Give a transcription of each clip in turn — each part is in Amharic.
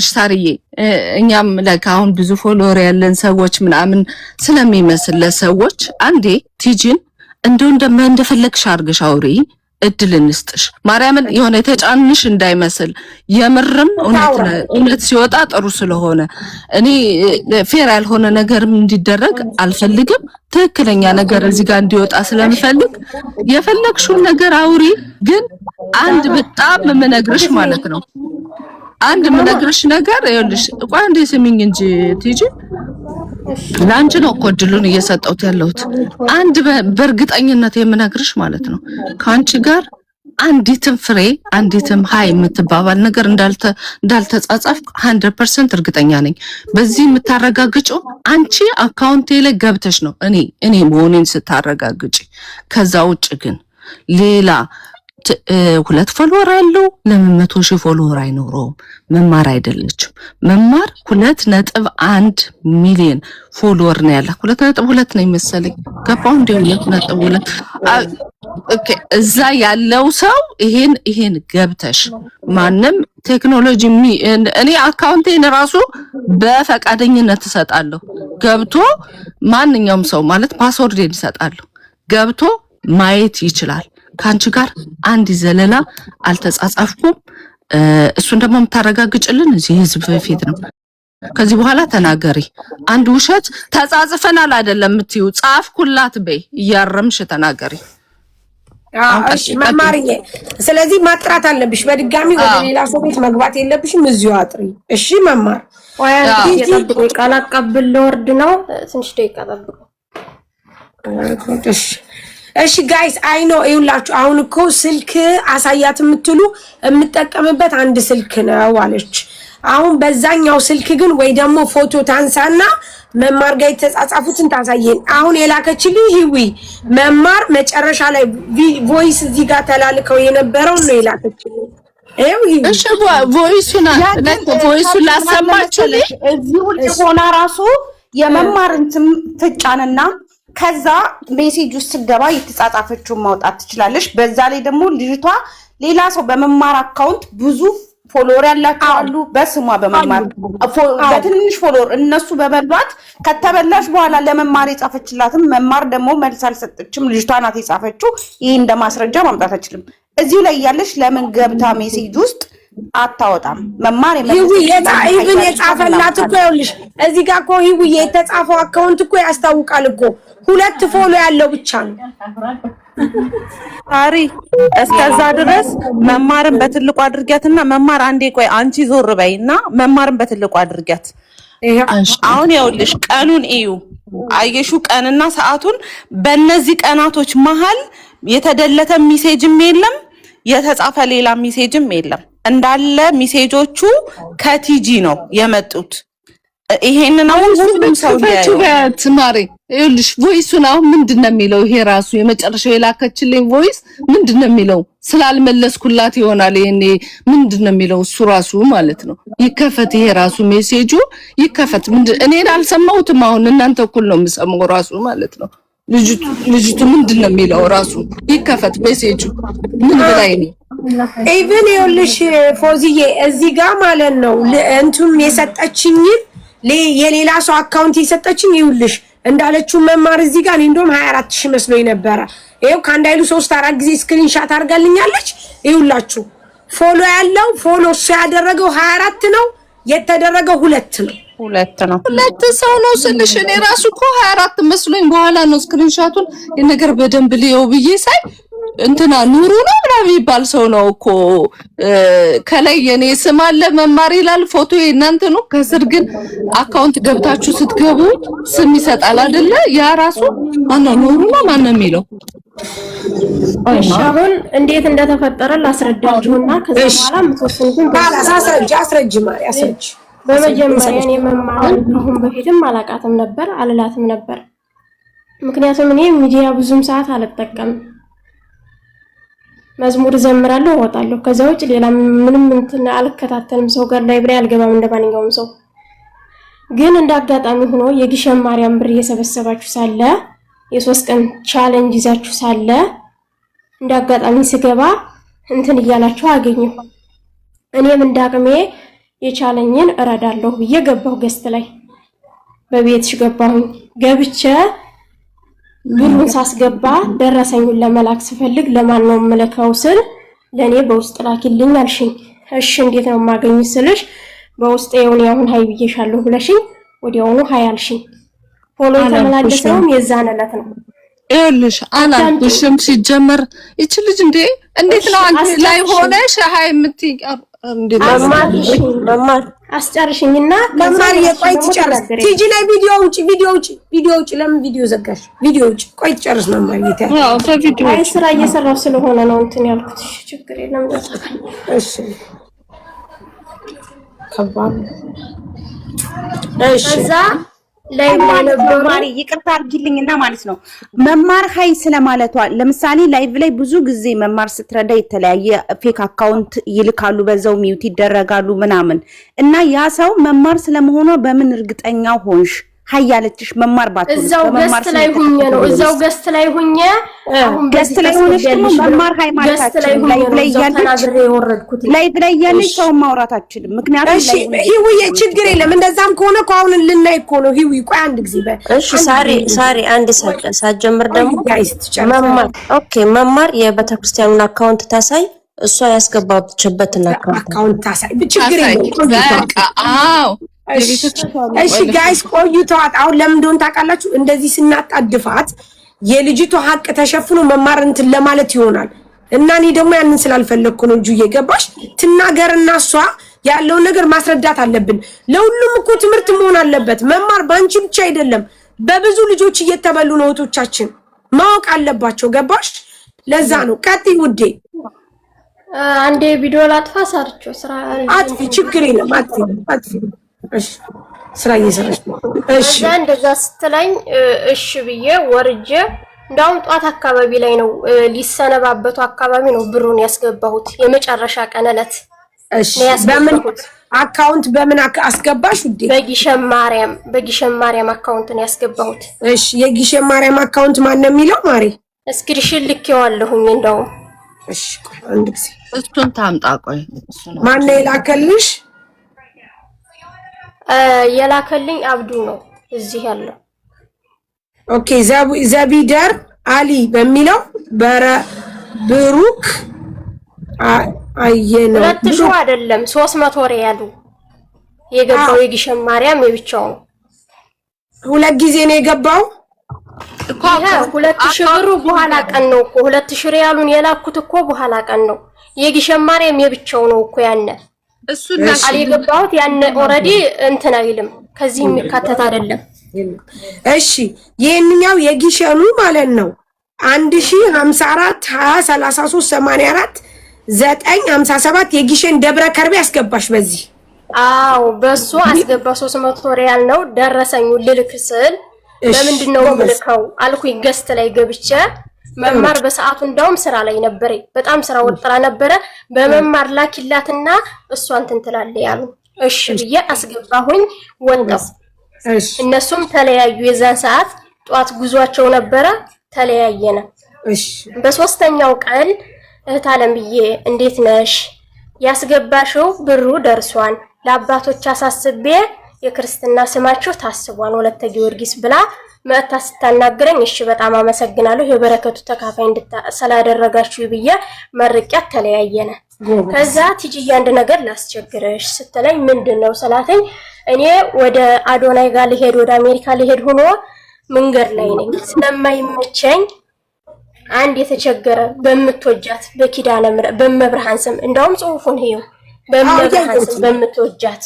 ሳርዬ እኛም ለካሁን ብዙ ፎሎወር ያለን ሰዎች ምናምን ስለሚመስል ለሰዎች አንዴ ቲጂን እንደፈለግሽ አርግሽ አውሪ እድል እንስጥሽ ማርያምን የሆነ የተጫንሽ እንዳይመስል የምርም እውነት ሲወጣ ጥሩ ስለሆነ እኔ ፌር ያልሆነ ነገር እንዲደረግ አልፈልግም ትክክለኛ ነገር እዚህ ጋር እንዲወጣ ስለምፈልግ የፈለግሽው ነገር አውሪ ግን አንድ በጣም መነግርሽ ማለት ነው አንድ ምነግርሽ ነገር ይኸውልሽ ቆይ እንደ ስሚኝ እንጂ ቲጂ ላንቺ ነው እኮ እድሉን እየሰጠሁት ያለሁት አንድ በእርግጠኝነት የምነግርሽ ማለት ነው ካንቺ ጋር አንዲትም ፍሬ አንዲትም ሃይ የምትባባል ነገር እንዳልተጻጻፍ 100% እርግጠኛ ነኝ በዚህ የምታረጋግጪው አንቺ አካውንቴ ላይ ገብተሽ ነው እኔ መሆኔን ስታረጋግጪ ከዛ ውጭ ግን ሌላ ሁለት ፎሎወር አለው ለምን 100,000 ፎሎወር አይኖረውም መማር አይደለችም መማር 2.1 ሚሊዮን ፎሎወር ነው ያለ 2.2 ነው መሰለኝ ገባው እንደ 2.2 ኦኬ እዛ ያለው ሰው ይሄን ገብተሽ ማንም ቴክኖሎጂ እኔ አካውንቴን ራሱ በፈቃደኝነት ተሰጣለሁ ገብቶ ማንኛውም ሰው ማለት ፓስወርድን ይሰጣለሁ ገብቶ ማየት ይችላል ካንቺ ጋር አንድ ዘለላ አልተጻጻፍኩም እሱን ደግሞ የምታረጋግጭልን እዚህ ህዝብ በፊት ነው ከዚህ በኋላ ተናገሪ አንድ ውሸት ተጻጽፈናል አይደለም የምትዩ ጻፍኩላት በይ ያረምሽ ተናገሪ እሺ መማርዬ ስለዚህ ማጥራት አለብሽ በድጋሚ ወደ ሌላ ሰው ቤት መግባት የለብሽም እዚሁ አጥሪ እሺ መማር የጠብቁ ቃል አቀብል ለወርድ ነው ትንሽ ደቂቃ ጠብቁ እሺ ጋይስ አይ ኖ ይውላችሁ አሁን እኮ ስልክ አሳያት የምትሉ የምጠቀምበት አንድ ስልክ ነው አለች አሁን በዛኛው ስልክ ግን ወይ ደግሞ ፎቶ ታንሳና መማር ጋር የተጻጻፉትን ታሳየን አሁን የላከችልኝ ሂዊ መማር መጨረሻ ላይ ቮይስ እዚህ ጋር ተላልከው የነበረው ነው የላከችልኝ እሺ ቮይሱን ላሰማችሁልኝ እዚሁ ሆና ራሱ የመማርን ትጫንና ከዛ ሜሴጅ ውስጥ ገባ የተጻጻፈችው ማውጣት ትችላለሽ በዛ ላይ ደግሞ ልጅቷ ሌላ ሰው በመማር አካውንት ብዙ ፎሎወር ያላቸው አሉ በስሟ በመማር በትንሽ ፎሎወር እነሱ በበሏት ከተበላሽ በኋላ ለመማር የጻፈችላትም መማር ደግሞ መልስ አልሰጠችም ልጅቷ ናት የጻፈችው ይሄ እንደማስረጃ ማምጣት አትችልም እዚሁ ላይ ያለሽ ለምን ገብታ ሜሴጅ ውስጥ አታወጣም መማር ይሄን የጻፈላት እኮ ይኸውልሽ እዚህ ጋር እኮ ይሄ የተጻፈው አካውንት እኮ ያስታውቃል እኮ ሁለት ፎሎ ያለው ብቻ ነው አሪ እስከዛ ድረስ መማርን በትልቁ አድርጊያትና መማር አንዴ ቆይ አንቺ ዞር በይና መማርን በትልቁ አድርጊያት አሁን ይኸውልሽ ቀኑን እዩ አየሹ ቀንና ሰዓቱን በእነዚህ ቀናቶች መሃል የተደለተ ሜሴጅም የለም የተጻፈ ሌላ ሜሴጅም የለም እንዳለ ሜሴጆቹ ከቲጂ ነው የመጡት ይሄንን አሁን ሁሉም ሰው ያትማሪ ይኸውልሽ ቮይሱን አሁን ምንድነው የሚለው ይሄ ራሱ የመጨረሻው የላከችልኝ ቮይስ ምንድነው የሚለው ስላልመለስኩላት ይሆናል ይሄኔ ምንድነው የሚለው እሱ ራሱ ማለት ነው ይከፈት ይሄ ራሱ ሜሴጁ ይከፈት እኔ አልሰማሁትም አሁን እናንተ እኩል ነው የምሰማው ራሱ ማለት ነው ልጅቱ ምንድነው የሚለው ራሱ ይከፈት ሜሴጁ ምን ብላይ ነው ኢቭን ይኸውልሽ ፎዚዬ እዚህ ጋር ማለት ነው እንቱን የሰጠችኝ የሌላ ሰው አካውንት የሰጠችኝ ይኸውልሽ እንዳለችው መማር እዚህ ጋር እንደውም 24000 መስሎኝ ነበር ይሄው ካንዳይሉ 3-4 ጊዜ ስክሪንሻት አድርጋልኛለች ይኸውላችሁ ፎሎ ያለው ፎሎ እሱ ያደረገው 24 ነው የተደረገው 2 ነው ሁለት ሰው ነው ስልሽ እኔ ራሱ እኮ 24 መስሎኝ በኋላ ነው ስክሪንሻቱን የነገር በደንብ ሊየው ብዬ ሳይ እንትና ኑሩ ነው ምናምን ይባል ሰው ነው እኮ ከላይ የኔ ስም አለ መማር ይላል ፎቶ የእናንተ ነው ከስር ግን አካውንት ገብታችሁ ስትገቡ ስም ይሰጣል አይደለ ያ ራሱ ማነው ኑሩ ነው ማነው የሚለው አሁን እንዴት እንደተፈጠረ ላስረዳችሁና ከዛ በኋላ የምትወስኑትን አስረጅ ማሪ አስረጅ በመጀመሪያ እኔ መማር አሁን በፊትም አላቃትም ነበር አልላትም ነበር ምክንያቱም እኔ ሚዲያ ብዙም ሰዓት አልጠቀምም መዝሙር ዘምራለሁ ወጣለሁ ከዛ ውጭ ሌላ ምንም እንትን አልከታተልም ሰው ጋር ላይብራሪ አልገባም እንደማንኛውም ሰው ግን እንዳጋጣሚ ሆኖ የግሸን ማርያም ብር እየሰበሰባችሁ ሳለ የ3 ቀን ቻሌንጅ ይዛችሁ ሳለ እንዳጋጣሚ ስገባ እንትን እያላችሁ አገኘሁ እኔም እንዳቅሜ የቻለኝን እረዳለሁ ብዬ ገባሁ። ገስት ላይ በቤትሽ ገባሁኝ። ገብቼ ብሩን ሳስገባ ደረሰኙን ለመላክ ስፈልግ ለማን ነው የምልከው ስል ለኔ በውስጥ ላኪልኝ አልሽኝ። እሺ እንዴት ነው የማገኝሽ ስልሽ በውስጥ የሆነ አሁን ሀይ ብዬሻለሁ ብለሽኝ ወዲያውኑ ሀይ አልሽኝ። ፎሎ የተመላለሰውም የዛን ዕለት ነው። ይኸውልሽ አላልኩሽም ሲጀመር ይቺ ልጅ እንዴት ነው አንቺ ላይ ሆነሽ ሀይ የምትይ? መማር አስጨርሽኝና መማር የቆይ ትጨርስ። ቲጂ ላይ ቪዲዮ ውጪ። ለምን ቪዲዮ ዘጋሽ? ቪዲዮ ውጪ። ቆይ ትጨርስ መማር ይታያል። አዎ በቪዲዮ አይ ስራ እየሰራው ስለሆነ ነው እንትን ያልኩት። ችግር የለም። እሺ ከባድ እሺ እዛ ላይ መማር ይቅርታ አድርጊልኝና ማለት ነው መማር ሀይ ስለማለቷ ለምሳሌ ላይቭ ላይ ብዙ ጊዜ መማር ስትረዳ የተለያየ ፌክ አካውንት ይልካሉ፣ በዛው ሚውት ይደረጋሉ ምናምን እና ያ ሰው መማር ስለመሆኗ በምን እርግጠኛ ሆንሽ? ሀይ ያለችሽ መማር ባትሆን እዛው ገስት ላይ ሁኜ ነው። እዛው ገስት ላይ ሁኜ አሁን ገስት ላይ ሆነሽ ደግሞ መማር ሀይ ማለታችን ላይቭ ላይ ያለሽ ሰው ማውራት አትችልም። ምክንያቱም እሺ ሂውዬ ችግር የለም። እንደዛም ከሆነ እኮ አሁን ልናይ እኮ ነው። ሂዊ ቆይ አንድ ጊዜ እሺ ሳሪ አንድ ሳትጀምር ደግሞ መማር ኦኬ መማር የቤተክርስቲያኑን አካውንት ታሳይ፣ እሷ ያስገባችበትን አካውንት ታሳይ። ችግር የለም። በቃ አዎ እሺ ጋይስ ቆዩ ተዋት። አሁን ለምን እንደሆነ ታውቃላችሁ? እንደዚህ ስናጣድፋት የልጅቷ ሀቅ ተሸፍኖ መማር እንትን ለማለት ይሆናል። እና እኔ ደግሞ ያንን ስላልፈለኩ ነው እንጂ እየገባሽ ትናገርና እሷ ያለውን ነገር ማስረዳት አለብን። ለሁሉም እኮ ትምህርት መሆን አለበት። መማር ባንቺ ብቻ አይደለም፣ በብዙ ልጆች እየተበሉ ነው። እህቶቻችን ማወቅ አለባቸው። ገባሽ? ለዛ ነው። ቀጥይ ውዴ። አንዴ ቪዲዮ ላጥፋ። ሰርቾ ስራ አጥፊ፣ ችግር የለም። አጥፊ እሺ ስራ እየሰራሽ ነው። እሺ እንደዛ ስትለኝ እሺ ብዬ ወርጄ እንዳውም ጧት አካባቢ ላይ ነው ሊሰነባበቱ አካባቢ ነው ብሩን ያስገባሁት የመጨረሻ ቀን ዕለት። እሺ በምን አካውንት በምን አስገባሽ ውዴ? በጊሸን ማርያም አካውንት ነው ያስገባሁት። እሺ የጊሸን ማርያም አካውንት ማን ነው የሚለው? ማሪ እስክሪንሽን ልኬዋለሁኝ እንደውም። እሺ አንድ ጊዜ እሱን ታምጣ። ቆይ ማን ነው የላከልሽ? የላከልኝ አብዱ ነው እዚህ ያለው። ኦኬ ዘቢደር አሊ በሚለው ብሩክ አየነው 200 አይደለም 300 ሪያሉ የገባው የጊሸን ማርያም የብቻው ነው። ሁለት ጊዜ ነው የገባው እኮ 2000 ብሩ በኋላ ቀን ነው እኮ 2000 ሪያሉን የላኩት እኮ በኋላ ቀን ነው። የጊሸን ማርያም የብቻው ነው እኮ ያነ እሱና አልገባሁት ያነ ኦሬዲ እንትን አይልም ከዚህ የሚካተት አይደለም። እሺ ይሄንኛው የጊሸኑ ማለት ነው 1054 20 33 84 957 የጊሸን ደብረ ከርቤ ያስገባሽ በዚህ። አዎ በሱ አስገባ 300 ሪያል ነው። ደረሰኙ ልልክ ስል ለምንድነው ልልከው አልኩኝ። ገስት ላይ ገብቼ መማር በሰዓቱ እንደውም ስራ ላይ ነበር፣ በጣም ስራ ወጥራ ነበር። በመማር ላኪላትና እሷ እንትን ትላለች ያሉ። እሺ ብዬ አስገባሁኝ ወጣው። እነሱም ተለያዩ። የዛን ሰዓት ጧት ጉዟቸው ነበረ፣ ተለያየነ። እሺ በሶስተኛው ቀን እህት አለምዬ እንዴት ነሽ? ያስገባሽው ብሩ ደርሷን ለአባቶች አሳስቤ የክርስትና ስማቸው ታስቧን ወለተ ጊዮርጊስ ብላ መታ ስታናግረኝ እሺ በጣም አመሰግናለሁ የበረከቱ ተካፋይ ስላደረጋችሁ ብዬ መርቂያት ተለያየነ። ከዛ ትጂያ አንድ ነገር ላስቸግርሽ ስትለኝ ምንድነው ሰላተኝ እኔ ወደ አዶናይ ጋር ልሄድ ወደ አሜሪካ ልሄድ ሆኖ መንገድ ላይ ነኝ ስለማይመቸኝ አንድ የተቸገረ በመትወጃት በኪዳነ ምሕረት በመብርሃን ስም እንደውም ጽሁፉን ሄዩ በመብርሃን ስም በመትወጃት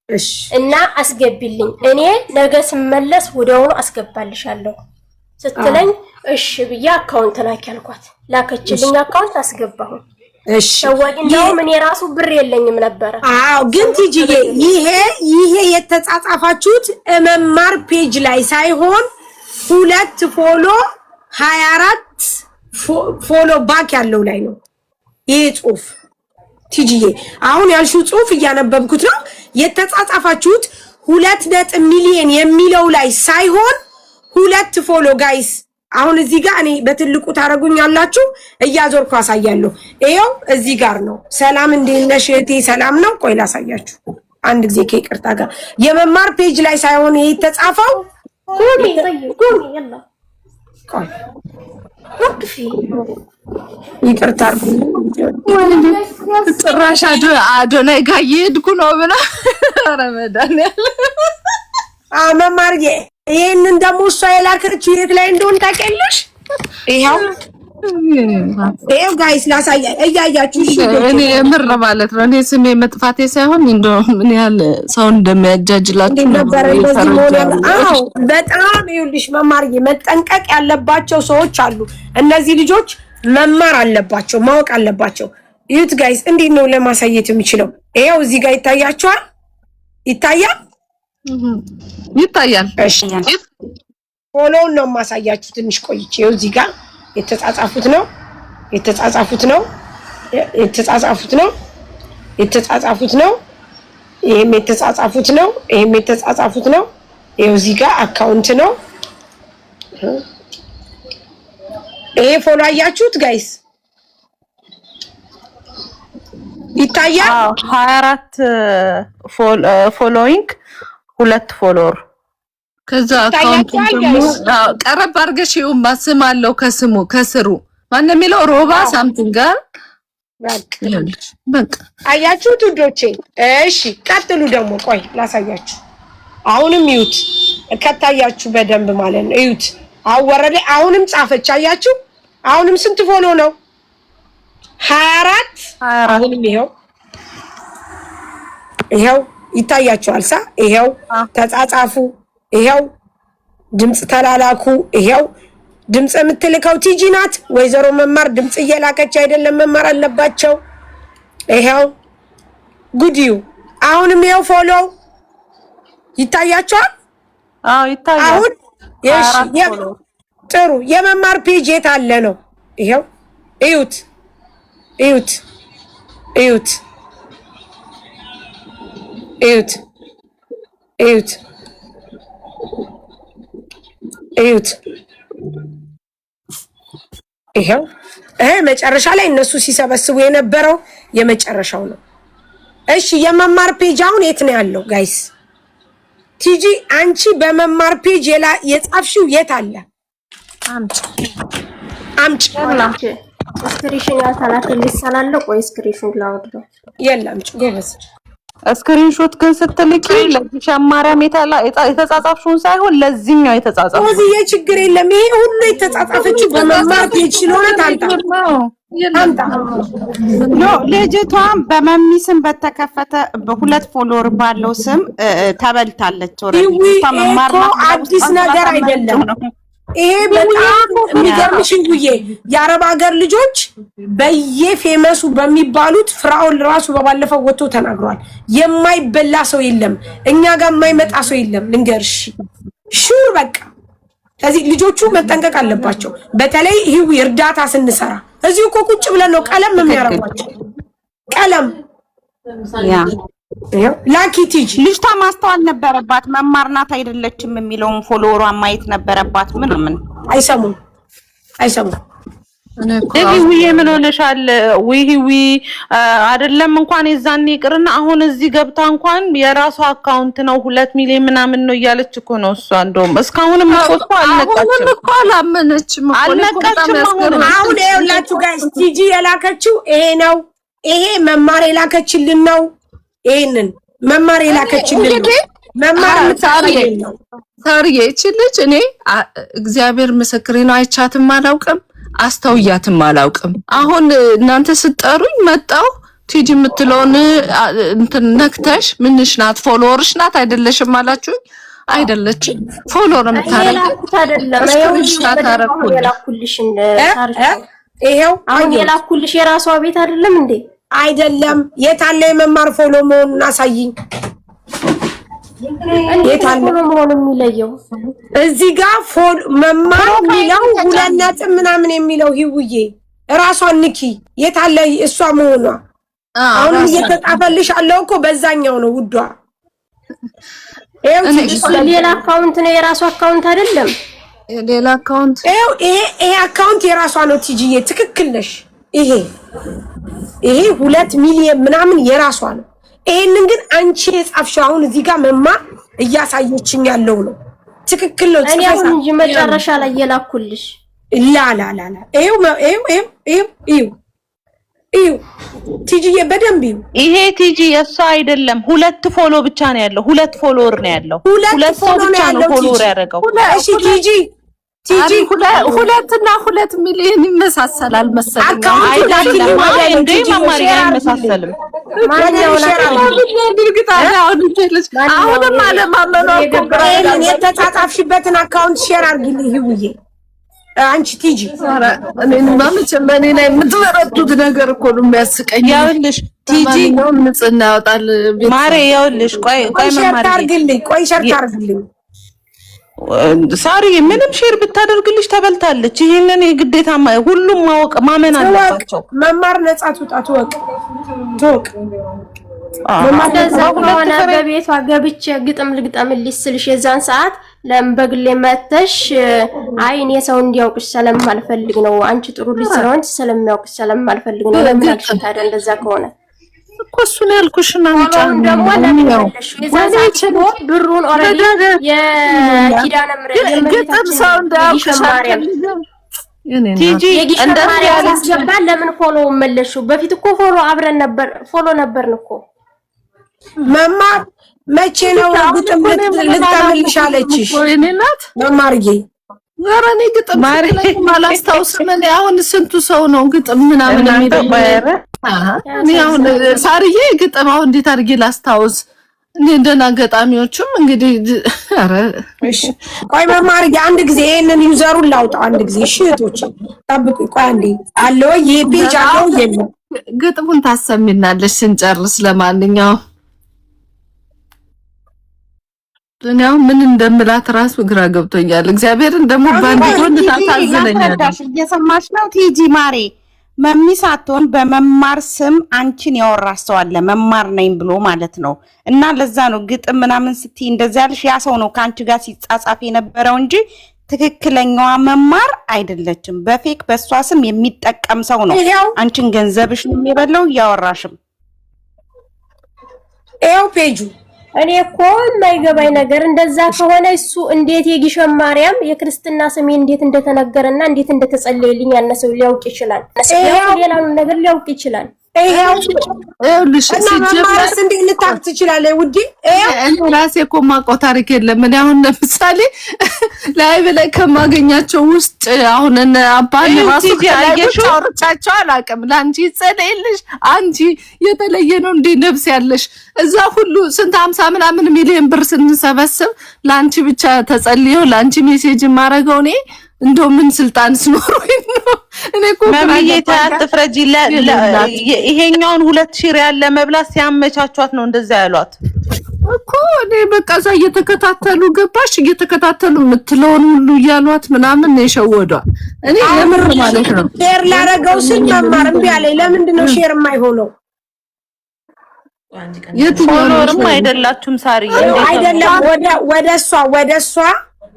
እሺ እና አስገቢልኝ እኔ ነገ ስመለስ ወዲያውኑ አስገባልሻለሁ ስትለኝ እሺ ብዬ አካውንት ላኪ አልኳት። ላከችልኝ አካውንት አስገባሁ። እሺ ሰውዬው ምን የራሱ ብር የለኝም ነበር። አዎ ግን ትጂዬ ይሄ የተጻጻፋችሁት መማር ፔጅ ላይ ሳይሆን 2 ፎሎ 24 ፎሎ ባክ ያለው ላይ ነው ይሄ ጽሁፍ። ትጂዬ አሁን ያልሽው ጽሁፍ እያነበብኩት ነው። የተጻጻፋችሁት 2 ሚሊዮን የሚለው ላይ ሳይሆን 2 ፎሎ ጋይስ። አሁን እዚህ ጋር እኔ በትልቁ ታረጉኛላችሁ እያዞርኩ አሳያለሁ። ይሄው እዚህ ጋር ነው። ሰላም እንዴት ነሽ እህቴ? ሰላም ነው። ቆይ ላሳያችሁ። አንድ ጊዜ ከይቅርታ ጋር የመማር ፔጅ ላይ ሳይሆን ይሄ የተጻፈው قومي يلا وقفي ይቅርታ ጭራሽ አዶናይ ጋር እየሄድኩ ነው ብላ ረመዳን ያለ መማር ይሄንን ደግሞ እሷ የላከችው የት ላይ እንደሆነ ታውቂያለሽ? ይሄው ጋይስ ላሳያ እያያችሁ እኔ ምር ማለት ነው። እኔ ስሜ መጥፋቴ ሳይሆን እንደው ምን ያህል ሰው እንደሚያጃጅላችሁ ነበር። አዎ በጣም ይኸውልሽ መማር መጠንቀቅ ያለባቸው ሰዎች አሉ። እነዚህ ልጆች መማር አለባቸው፣ ማወቅ አለባቸው። ዩት ጋይስ እንዴት ነው ለማሳየት የሚችለው? ይሄው እዚህ ጋር ይታያችኋል። ይታያል። እሺ ፎሎውን ነው ማሳያችሁ። ትንሽ ቆይቼ ይኸው እዚህ ጋር የተጻጻፉት ነው። ይሄም የተጻጻፉት ነው። ይሄው እዚህ ጋር አካውንት ነው። ይሄ ፎሎ አያችሁት ጋይስ? ይታያል። 24 ፎሎዊንግ 2 ፎሎወር ከዛ አካውንት ቀረብ አድርገሽ ይሁንማ ስም አለው ከስሩ ማን የሚለው ሮባ ሳምቲንግ ጋር በቃ አያችሁት ውዶቼ። እሺ ቀጥሉ ደግሞ ቆይ ላሳያችሁ። አሁንም ይዩት ከታያችሁ በደንብ ማለት ነው። ይዩት አወረደ። አሁንም ጻፈች። አያችሁ አሁንም ስንት ፎሎ ነው? 24 አሁንም ይሄው ይታያችኋል። ይሄው ተጻጻፉ፣ ይሄው ድምጽ ተላላኩ። ይሄው ድምጽ የምትልከው ቲጂ ናት። ወይዘሮ መማር ድምጽ እየላከች አይደለም፣ መማር አለባቸው። ይሄው ጉዲዩ አሁንም ይሄው ፎሎ ይታያችኋል። ይታያል። አሁን ጥሩ የመማር ፔጅ የት አለ ነው? ይሄው እዩት። ይሄው መጨረሻ ላይ እነሱ ሲሰበስቡ የነበረው የመጨረሻው ነው። እሺ የመማር ፔጅ አሁን የት ነው ያለው ጋይስ? ቲጂ አንቺ በመማር ፔጅ የጻፍሽው የት አለ? አምጪ ስክሪንሾት ያልተላከልሽ ስላለ ቆይ ስክሪንሾት ላውርደው። የለም ጎበዝ። ስክሪንሾት ግን ስትልኪ ለዚህ ማርያም የተጻጻፍሽውን ሳይሆን ለዚህኛው የተጻጻፈው እዚህ ችግር የለም። ይሄ ሁሉ የተጻጻፈችው በመማር ፔጅ ስለሆነ ታንታ ልጅቷን በመሚ ስም በተከፈተ በሁለት ፎሎወር ባለው ስም ተበልታለች። አዲስ ነገር አይደለም። ይሄ በጣም የሚገርምሽ እንጉዬ የአረብ ሀገር ልጆች በየፌመሱ በሚባሉት ፍራኦል ራሱ በባለፈው ወጥቶ ተናግሯል። የማይበላ ሰው የለም፣ እኛ ጋር የማይመጣ ሰው የለም። ልንገርሽ ሹር በቃ ከዚህ ልጆቹ መጠንቀቅ አለባቸው። በተለይ ይሄው እርዳታ ስንሰራ እዚሁ እኮ ቁጭ ብለን ነው ቀለም የሚያረጋቸው። ቀለም ላኪ ቲጂ ልጅቷ ማስተዋል ነበረባት። መማር ናት አይደለችም የሚለውን ፎሎወሯን ማየት ነበረባት። ምን አይሰሙም። ህዊ ምን ሆነሻል? ህዊ አይደለም እንኳን የዛኔ ይቅርና አሁን እዚህ ገብታ እንኳን የራሷ አካውንት ነው 2 ሚሊዮን ምናምን ነው እያለች እኮ ነው እሷ። እንደውም እስካሁንም እኮ አልነቃችም እኮ አላመነችም። አሁን ይኸውላችሁ ጋይስ ቲጂ የላከችው ይሄ ነው። ይሄ መማር የላከችልን ነው። ይሄንን መማር የላከችልን ነው። መማር ነው ታሪዬ እቺ እኔ እግዚአብሔር ምስክሬ ነው። አይቻትም አላውቅም፣ አስተውያትም አላውቅም። አሁን እናንተ ስትጠሩኝ መጣው ቲጂ የምትለውን እንትን ነክተሽ ምንሽ ናት ፎሎወርሽ ናት አይደለሽም አላችሁኝ። አይደለችም ፎሎወር የምታረጉት አይደለም። ይሄው አሁን የላኩልሽ የራሷ ቤት አይደለም እንዴ? አይደለም። የታለ የመማር ፎሎ መሆኑን አሳይኝ። የታለ መሆኑ የሚለየው? እዚህ ጋር ፎሎ መማር የሚለው 2 ነጥብ ምናምን የሚለው ህውዬ ራሷን ንኪ። የታለ እሷ መሆኗ? አሁን እየተጻፈልሽ አለው እኮ በዛኛው ነው ውዷ። ሌላ አካውንት ነው የራሷ አካውንት አይደለም። ሌላ አካውንት ይሄ አካውንት የራሷ ነው ቲጂዬ፣ ትክክል ነሽ። ይሄ 2 ሚሊዮን ምናምን የራሷ ነው። ይሄንን ግን አንቺ የጻፍሽው አሁን እዚህ ጋር መማር እያሳየችኝ ያለው ነው። ትክክል ነው። እኔ አሁን እንጂ መጨረሻ ላይ የላኩልሽ ላ እዩ ቲጂዬ በደንብ እዩ። ይሄ ቲጂ የሷ አይደለም። 2 ፎሎ ብቻ ነው ያለው። 2 ፎሎወር ነው ያለው። 2 ሰው ብቻ ነው ፎሎወር ያደረገው። እሺ ቲጂ 2 ሚሊዮን ይመሳሰላል መሰለኝ። አይደለም እንዴ መማር አይመሳሰልም። አሁንም አለማመኗ የተጻጻፍሽበትን አካውንት ሼር አድርጊልኝ ይውዬ። አንቺ ቲጂ እኔማ መቼም እኔ ላይ የምትበረቱት ነገር እኮ ነው የሚያስቀኝ። ያውልሽ ቲጂ ነው ንጽህና ያወጣል ማሬ። ያውልሽ ቆይ ሼር ታርግልኝ። ሼር ታርግልኝ ሳሪ። ምንም ሼር ብታደርግልሽ ተበልታለች። ይሄንን የግዴታ ሁሉም ማወቅ ማመን አለባቸው። መማር ነጻ ትውጣት ወቅ እንደዛ ከሆነ በቤቷ ገብቼ ግጥም ልግጠምልሽ ስልሽ የዛን ሰዓት ለምን በግሌ መተሽ አይ እኔ ሰው እንዲያውቅሽ ስለማልፈልግ ነው፣ አንቺ ጥሩ ልጅ ስለሆንሽ ስለሚያውቅሽ ስለማልፈልግ ነው ለምን አልሽ ታዲያ? እንደዛ ከሆነ እኮ እሱን ያልኩሽና አሁን ደግሞ ለምን አለሽ የዛን ሰዓት ብሩን ኦሬዲ የኪዳነ ምሕረት ግጥም ሰው እንዳያውቅሽ ቲጂ እንደዚህ ያለስገባል። ለምን ፎሎ መለሹ? በፊት እኮ ፎሎ አብረን ነበር፣ ፎሎ ነበርን እኮ። መማር መቼ ነው ግጥም ልታመልሽ አለችሽ? እኔ ናት መማርዬ ኧረ እኔ ግጥም አላስታውስም። እኔ አሁን ስንቱ ሰው ነው ግጥም ምናምን የሚደባየረ እኔ አሁን ሳርዬ ግጥም አሁን እንዴት አድርጌ ላስታውስ? እኔ እንደና ገጣሚዎችም እንግዲህ ኧረ እሺ ቆይ መማርዬ አንድ ጊዜ ይሄንን ዩዘሩን ላውጣው አንድ ጊዜ። እሺ እህቶቼ ጠብቁ ቆይ አንዴ። አለው ይሄ ፔጅ አለው የለም ግጥሙን ታሰሚናለሽ ስንጨርስ። ለማንኛውም እኔው ምን እንደምላት ራስ ግራ ገብቶኛል። እግዚአብሔርን ደግሞ ባንድ ጎን ታሳዝነኛለሽ። እየሰማሽ ነው ቲጂ ማሬ? መሚሳቶን በመማር ስም አንቺን ያወራሽ ሰው አለ መማር ነኝ ብሎ ማለት ነው። እና ለዛ ነው ግጥም ምናምን ስትይ እንደዛ ያልሽ ያ ሰው ነው ከአንቺ ጋር ሲጻጻፍ የነበረው እንጂ ትክክለኛዋ መማር አይደለችም። በፌክ በሷ ስም የሚጠቀም ሰው ነው አንቺን ገንዘብሽ ነው የሚበላው ያወራሽም። ኤው ፔጁ እኔ እኮ የማይገባኝ ነገር እንደዛ ከሆነ እሱ እንዴት የግሸን ማርያም የክርስትና ስሜ እንዴት እንደተነገረና እንዴት እንደተጸለየልኝ ያነሰው ሊያውቅ ይችላል። ሌላውን ነገር ሊያውቅ ይችላል። ይኸውልሽ ሲጀመር እንዴት ልታውቅ ትችላለህ ውዴ? እኔ ራሴ እኮ የማውቀው ታሪክ የለም። እኔ አሁን ለምሳሌ ላይ በላይ ከማገኛቸው ውስጥ አሁን እነ አባን ራሱ አውርቻቸው አላውቅም። ለአንቺ ይጸለይልሽ አንቺ የተለየ ነው እንዴ ነፍስ ያለሽ እዛ ሁሉ ስንት 50 ምናምን ሚሊዮን ብር ስንሰበስብ ለአንቺ ብቻ ተጸልዮ ለአንቺ ሜሴጅ ማረገው እኔ እንደው ምን ስልጣን ስኖር ነው? እኔ እኮ ማሚዬ ታጥፍረጂ ይሄኛውን 2000 ሪያል ለመብላት ሲያመቻቿት ነው እንደዛ ያሏት እኮ። እኔ በቃ እዛ እየተከታተሉ ገባሽ እየተከታተሉ የምትለውን ሁሉ እያሏት ምናምን ነው የሸወዷት። እኔ ለምን ማለት ነው ሼር ላረገው ስል መማር እምቢ አለኝ። ለምንድን ነው ሼር የማይሆነው? የትኛውም አይደላችሁም ሳሪ አይደለም ወደ እሷ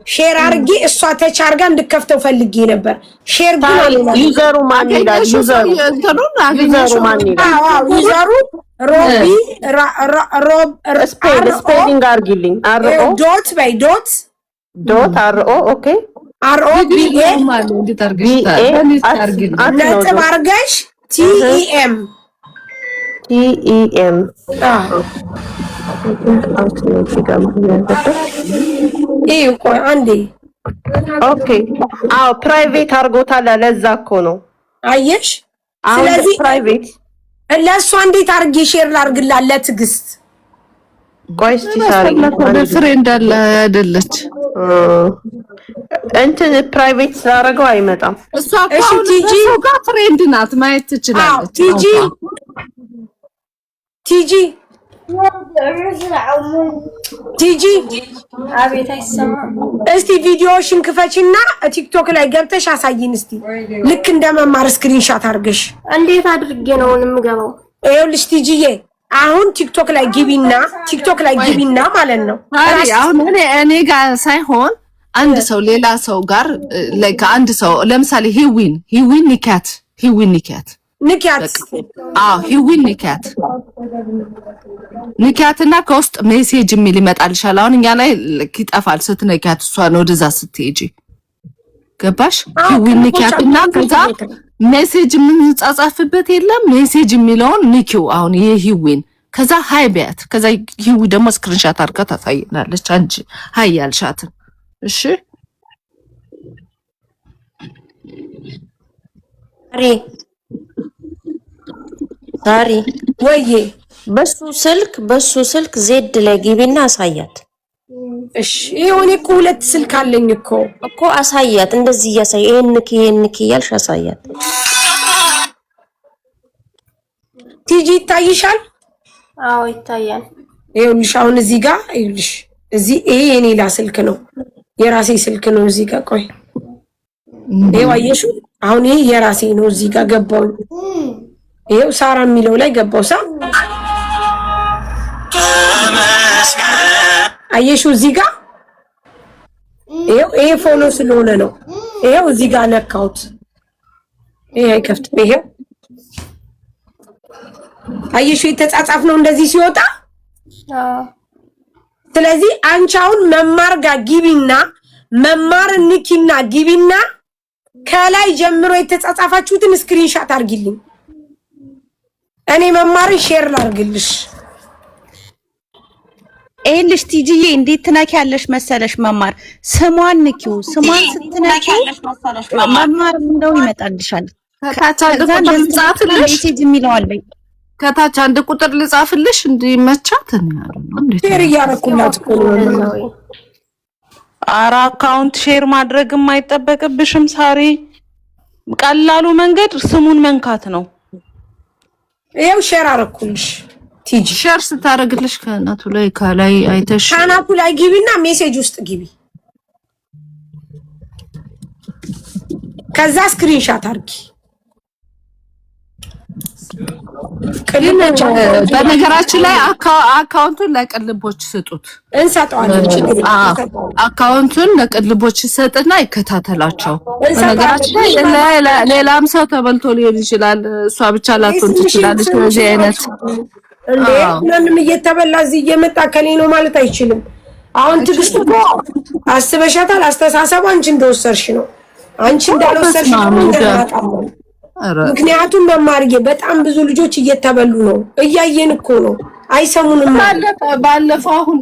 ሼር አርጊ እሷ ተች አርጋ እንድከፍተው ፈልጌ ነበር። ሼር ግን ዩዘሩ ማን ይላል? ዩዘሩ ማን ይላል? ዩዘሩ ሮቢ ስፔሊንግ አርጊልኝ። አርኦ ዶት በይ ዶት አርኦ ኦኬ አርኦ ቢኤ ነጥብ አርገሽ ቲኢኤም አንዴ ኦኬ። አዎ ፕራይቬት አርጎታል። ለዛ እኮ ነው አየሽ። ስለዚህ ፕራይቬት ለእሷ እንዴት አርጌ ሼር ላርግላት ለትዕግስት? ቆይ እስቲ ሳሪ ፍሬንድ አለ አይደለች እንትን ፕራይቬት ስላደረገው አይመጣም። እሷ እኮ ቲጂ ጋር ፍሬንድ ናት ማየት ትችላለች። ቲጂ አቤት አይሰማም። እስቲ ቪዲዮሽን ክፈችና ቲክቶክ ላይ ገብተሽ አሳይን እስቲ ልክ እንደመማር ስክሪንሻት አድርገሽ። እንዴት አድርጌ ነው የምገባው? ይኸውልሽ ቲጂዬ አሁን ቲክቶክ ላይ ግቢና ማለት ነው። አሁን እኔ ጋር ሳይሆን አንድ ሰው ሌላ ሰው ጋር ከአንድ ሰው ለምሳሌ ሂዊን ኒካት ንኪያት። ሂዊን ንኪያትና ከውስጥ ሜሴጅ የሚል ይመጣልሻል። አሁን እኛ ላይ ይጠፋል ስትነኪያት፣ እሷን ወደዛ ስትሄጂ ገባሽ? ሂዊን ንኪያትና ከዛ ሜሴጅ የምንጻጻፍበት የለም ሜሴጅ የሚለውን ንኪው። አሁን ይሄ ሂዊን ከዛ ሃይ ቢያት። ከዛ ሂዊ ደግሞ ስክሪንሻት አድርጋ ታሳይናለች አንቺ ሃይ ያልሻትን። እሺ ሳሪ ወይዬ በሱ ስልክ ዜድ ላይ ግቢና አሳያት። እሺ ይሄኔ እኮ ሁለት ስልክ አለኝ እኮ አሳያት። እንደዚህ እያሳይ ይሄን ንኪ እያልሽ አሳያት። ቲጂ ይታይሻል? አዎ ይታያል። ይኸውልሽ አሁን እዚህ ጋር ይኸውልሽ ይሄ የኔላ ስልክ ነው፣ የራሴ ስልክ ነው። እዚህ ጋር ቆይ ይኸው አየሽው? አሁን ይሄ የራሴ ነው። እዚህ ጋር ገባው። ይኸው ሳራ የሚለው ላይ ገባው። አየሽው? እዚህ ጋር ይሄ ፎሎ ስለሆነ ነው። ይሄው እዚህ ጋር ነካውት። ይሄ አይከፍትም። ይሄው አየሽው? የተጻጻፍ ነው እንደዚህ ሲወጣ። ስለዚህ አንቺ አሁን መማር ጋር ግቢና መማር ንኪና ግቢና ከላይ ጀምሮ የተጻጻፋችሁትን ስክሪንሻት አርጊልኝ። እኔ መማርን ሼር ላርግልሽ። ኤልሽ ቲጂዬ እንዴት ትነኪያለሽ መሰለሽ? መማር ስሟን ንኪው። ስሟን ስትነኪ መማር እንደው ይመጣልሻል። ከታች አንድ ቁጥር ልጻፍልሽ፣ ሜሴጅ የሚለዋል በይ። ከታች አንድ ቁጥር ልጻፍልሽ እንዲመቻት ነው። እንዴት ሼር እያረኩላት እኮ ነው። ኧረ አካውንት ሼር ማድረግም አይጠበቅብሽም ሳሪ። ቀላሉ መንገድ ስሙን መንካት ነው። ይሄው ሼር አረኩልሽ። ቲጂ ሼር ስታረግልሽ ከናቱ ላይ ከላይ አይተሽ ከናቱ ላይ ግቢና ሜሴጅ ውስጥ ግቢ። ከዛ ስክሪንሻት አርጊ። በነገራችን ላይ አካውንቱን ለቅልቦች ስጡት፣ እንሰጣለን። አካውንቱን ለቅልቦች ሰጥና ይከታተላቸው። በነገራችን ላይ ሌላም ሰው ተበልቶ ሊሆን ይችላል፣ እሷ ብቻ ላትሆን ትችላለች። በዚህ አይነት እንዴ ምንም እየተበላ እዚህ እየመጣ ከኔ ነው ማለት አይችልም። አሁን ትግስት እኮ አስበሻታል። አስተሳሰቡ አንቺ እንደወሰርሽ ነው፣ አንቺ እንዳልወሰርሽ ነው። ምክንያቱም መማርዬ በጣም ብዙ ልጆች እየተበሉ ነው፣ እያየን እኮ ነው። አይሰሙንም። ባለፈው አሁን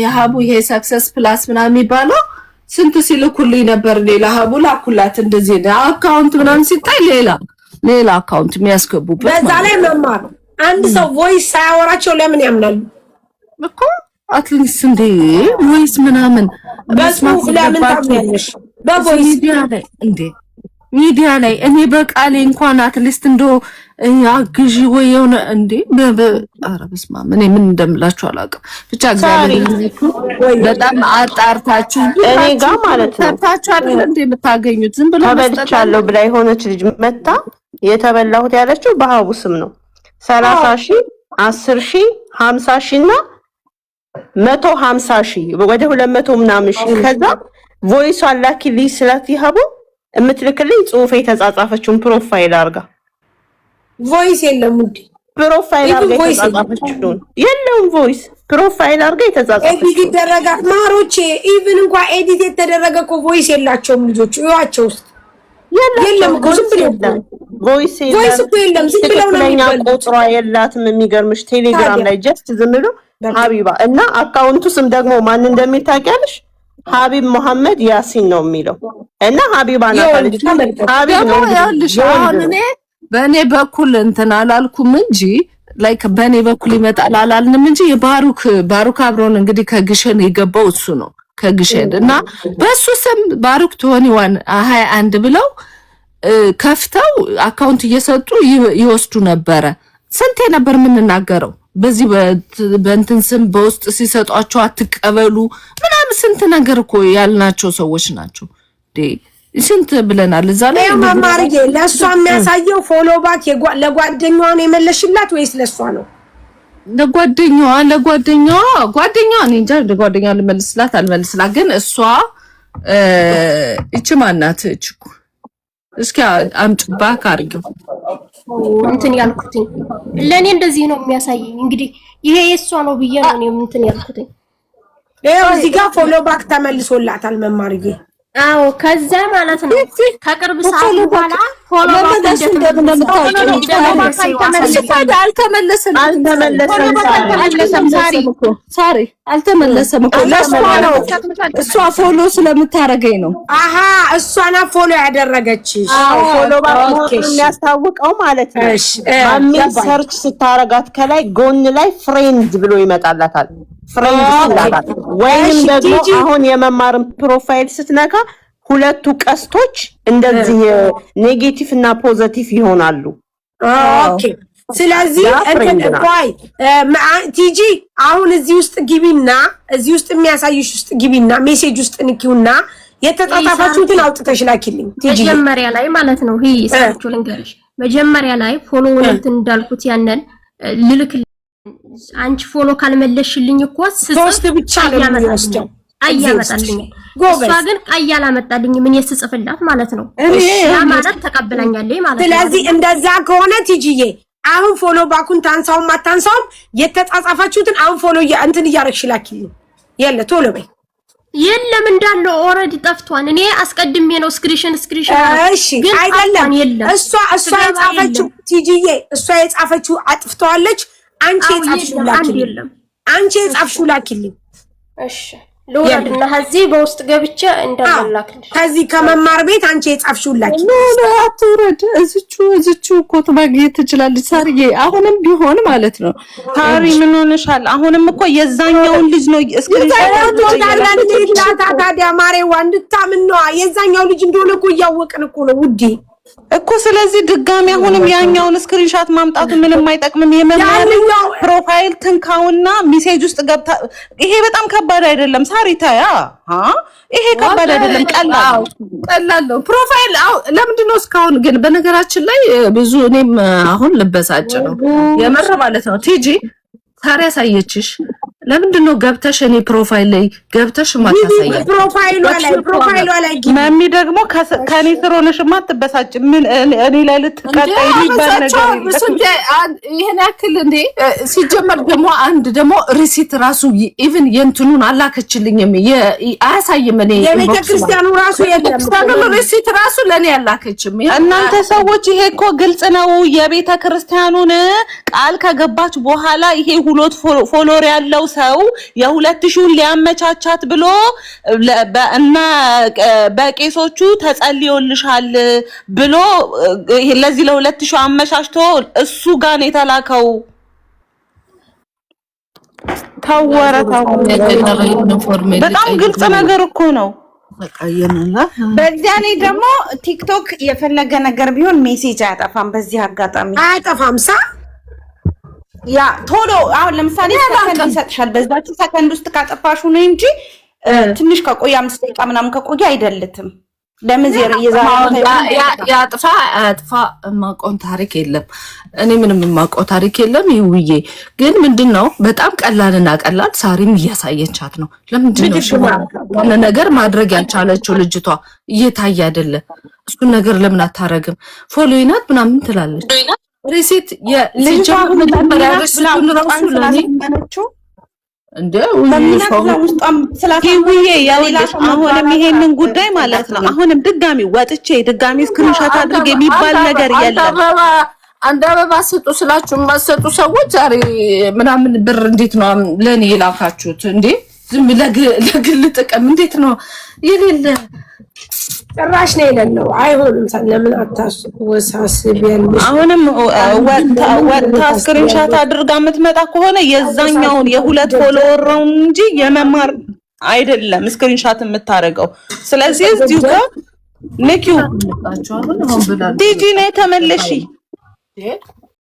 የሀቡ ይሄ ሰክሰስ ፕላስ ምናምን የሚባለው ስንት ሲልኩልኝ ነበር። ሌላ ሀቡ ላኩላት እንደዚህ አካውንት ምናምን ሲታይ ሌላ አካውንት የሚያስገቡበት በዛ ላይ መማር አንድ ሰው ቮይስ ሳያወራቸው ለምን ያምናሉ እኮ? አትሊስት እንደ ቮይስ ምናምን በጽሁፍ ለምን ታምኛለሽ? በቮይስ ሚዲያ ላይ እኔ በቃሌ እንኳን አትሊስት እንደው አግዢ ወይ የሆነ እንዴ ኧረ በስመ አብ እኔ ምን እንደምላችሁ አላውቅም። ብቻ እግዚአብሔር በጣም አጣርታችሁ እኔ ጋር ማለት ነው ተጣጣችሁ አይደል እንዴ የምታገኙት? ዝም ብሎ ተበልቻለሁ ብላ የሆነች ልጅ መታ የተበላሁት ያለችው በሀቡ ስም ነው። 30,000 10,000 50,000 እና 150,000 ወደ 200 ምናምን ሺህ። ከዛ ቮይስ አላኪልኝ ስላት ይሀቡ እምትልክልኝ ጽሁፍ የተጻጻፈችውን ፕሮፋይል አርጋ ቮይስ የለም እንዴ? ፕሮፋይል አርጋ የተጻጻፈችውን የለም ቮይስ ፕሮፋይል አርጋ የተጻጻፈችው ኤዲት ይደረጋል። ማሮቼ ኢቭን እንኳን ኤዲት የተደረገ እኮ ቮይስ የላቸውም ልጆቹ። ይዋቸው ውስጥ የለም እኮ ዝም ብለው ቮይስ እኮ የለም ዝም ብለው ነው የሚበሉት። ቁጥሯ የላትም። የሚገርምሽ ቴሌግራም ላይ ጀስት ዝም ብሎ ሀቢባ እና አካውንቱ ስም ደግሞ ማን እንደሚታወቂያለሽ ሀቢብ መሐመድ ያሲን ነው የሚለው እና ሀቢባ ናት ልጅ ሀቢብ ነው ያልሽ። አሁን እኔ በእኔ በኩል እንትን አላልኩም እንጂ ላይክ በእኔ በኩል ይመጣል አላልንም እንጂ ባሩክ አብሮን እንግዲህ ከግሸን የገባው እሱ ነው ከግሸን እና በሱ ስም ባሩክ 21 ብለው ከፍተው አካውንት እየሰጡ ይወስዱ ነበረ። ስንቴ ነበር የምንናገረው በዚህ በእንትን ስም በውስጥ ሲሰጧቸው አትቀበሉ ምናምን ስንት ነገር እኮ ያልናቸው ሰዎች ናቸው። ስንት ብለናል እዛ ላይ ማማርዬ። ለሷ የሚያሳየው ፎሎ ባክ ለጓደኛዋ ነው የመለሽላት ወይስ ለሷ ነው? ለጓደኛዋ እኔ እንጃ ለጓደኛዋ ልመልስላት አልመልስላት፣ ግን እሷ እቺ ማናት እቺ እስኪ አምጪ ባክ አድርጊው እንትን ያልኩትኝ። ለኔ እንደዚህ ነው የሚያሳየኝ። እንግዲህ ይሄ የሷ ነው ብዬ ነው እኔ እንትን ያልኩትኝ። ይኸው እዚህ ጋር ፎሎ ባክ ተመልሶላታል መማርዬ። አዎ ከዛ ማለት ነው ከቅርብ ሰዓት በኋላ ፎሎ ባክ አልተመለሰም እኮ እሷ ፎሎ ስለምታረገኝ ነው። አሃ እሷና ፎሎ ያደረገች። አዎ ፎሎ ባክ የሚያስታውቀው ማለት ነው። ማሚ ሰርች ስታረጋት ከላይ ጎን ላይ ፍሬንድ ብሎ ይመጣላታል። ፍሬንድ ይላታል። ወይንም ደግሞ አሁን የመማርን ፕሮፋይል ስትነካ ሁለቱ ቀስቶች እንደዚህ ኔጌቲቭ እና ፖዚቲቭ ይሆናሉ። ኦኬ ስለዚህ እንኳይ ቲጂ አሁን እዚህ ውስጥ ግቢና እዚህ ውስጥ የሚያሳይሽ ውስጥ ግቢና ሜሴጅ ውስጥ ንኪውና የተጻጻፋችሁትን አውጥተሽ ላኪልኝ ቲጂ። መጀመሪያ ላይ ማለት ነው ይሄ ሰርቹ ልንገርሽ መጀመሪያ ላይ ፎሎ እንትን እንዳልኩት ያንን ልልክ አንቺ ፎሎ ካልመለሽልኝ እኮ ሶስት ብቻ ነው የሚወስደው አያመጣልኝ። እሷ ግን ቀይ አላመጣልኝ ምን የስጽፍላት ማለት ነው። ያ ማለት ተቀበላኛለኝ ማለት ነው። ስለዚህ እንደዛ ከሆነ ቲጂዬ አሁን ፎሎ ባኩን ታንሳውም አታንሳውም የተጻጻፋችሁትን አሁን ፎሎ እንትን እያረግሽ ላኪልኝ። የለ ቶሎ በይ። የለም እንዳለ ኦሬዲ ጠፍቷን። እኔ አስቀድሜ ነው ስክሪንሽን እሺ አይደለም እሷ የጻፈችው ቲጂዬ እሷ የጻፈችው አጥፍተዋለች። አንቺ የጻፍሽው ላኪልኝ። አንቺ የጻፍሽው ላኪልኝ። እሺ ለወራድና ከዚህ በውስጥ ገብቼ እንደላክልሽ ከዚህ ከመማር ቤት አንቺ የጻፍሽው ላኪልኝ። ነው አትውረድ። እዚቹ እኮ ማግኘት ትችላለች ሳርዬ። አሁንም ቢሆን ማለት ነው። ታሪ ምን ሆነሻል? አሁንም እኮ የዛኛውን ልጅ ነው ታዲያ ማሬዋ እንድታምን ነው የዛኛው ልጅ እንደሆነ እኮ እያወቅን እኮ ነው ውዴ እኮ። ስለዚህ ድጋሚ አሁንም ያኛውን ስክሪንሻት ማምጣቱ ምንም አይጠቅምም። የመማር ፕሮፋይል ትንካውና ሜሴጅ ውስጥ ገብታ ይሄ በጣም ከባድ አይደለም ሳሪታያ። ይሄ ከባድ አይደለም፣ ቀላል ነው። ፕሮፋይል ለምንድን ነው እስካሁን ግን በነገራችን ላይ ብዙ እኔም አሁን ልበሳጭ ነው የመረ ማለት ነው። ቲጂ ታሪ ያሳየችሽ ለምንድን ነው ገብተሽ እኔ ፕሮፋይል ላይ ገብተሽ ማታሳየኝ? ፕሮፋይሏ ላይ ማሚ ደግሞ ከኔ ስር ሆነሽ ማትበሳጭ ምን እኔ ላይ ልትቀጣ የሚባል ነገር ይሄን ያክል እንዴ? ሲጀመር ደግሞ አንድ ደግሞ ሪሲት ራሱ ኢቭን የእንትኑን አላከችልኝም። አያሳይም። እኔ የቤተክርስቲያኑ ራሱ የቤተክርስቲያኑ ሪሲት ራሱ ለኔ ያላከችም። እናንተ ሰዎች ይሄ እኮ ግልጽ ነው። የቤተክርስቲያኑን ቃል ከገባች በኋላ ይሄ ሁለት ፎሎወር ያለው ሰው የ2000 ሊያመቻቻት ብሎ እና በቄሶቹ ተጸልዮልሻል ብሎ ለዚህ ለ2000 አመቻችቶ እሱ ጋር ነው የተላከው። በጣም ግልጽ ነገር እኮ ነው። በዚያ ላይ ደግሞ ቲክቶክ የፈለገ ነገር ቢሆን ሜሴጅ አያጠፋም። በዚህ አጋጣሚ አያጠፋም ያ ቶሎ አሁን ለምሳሌ ሰከንድ ይሰጥሻል። በዛች ሰከንድ ውስጥ ካጠፋሹ ነው እንጂ ትንሽ ከቆየ 5 ደቂቃ ምናምን ከቆየ አይደልትም። ለምን ያጥፋ የማውቀው ታሪክ የለም። እኔ ምንም የማውቀው ታሪክ የለም። ይውዬ ግን ምንድነው በጣም ቀላልና ቀላል ሳሪም እያሳየቻት ነው። ለምንድን ነው ነገር ማድረግ ያልቻለችው? ልጅቷ እየታየ አይደለ? እሱን ነገር ለምን አታረግም? ፎሎይናት ምናምን ትላለች። ሪሲት የልጅቷ መጀመሪያ ሪሲቱን ራሱ ለኔ አሁንም ይሄንን ጉዳይ ማለት ነው አሁንም ድጋሚ ወጥቼ ድጋሚ ስክሪንሾት አድርግ የሚባል ነገር የለም። አንድ አበባ ስጡ ስላችሁ ማሰጡ ሰዎች ዛሬ ምናምን ብር እንዴት ነው ለኔ የላካችሁት እንዴ? ዝም ለግል ጥቅም እንዴት ነው የሌለ ጭራሽ ነው የሌለው። አይሆንም። ለምን አታስወሳስቢያለሽ? አሁንም ወጣ ስክሪንሾት አድርጋ የምትመጣ ከሆነ የዛኛውን የሁለት ፎሎወር ነው እንጂ የመማር አይደለም ስክሪንሾት የምታረገው። ስለዚህ እዚሁ ጋር ንኪው ቲጂ ነው ተመለሺ።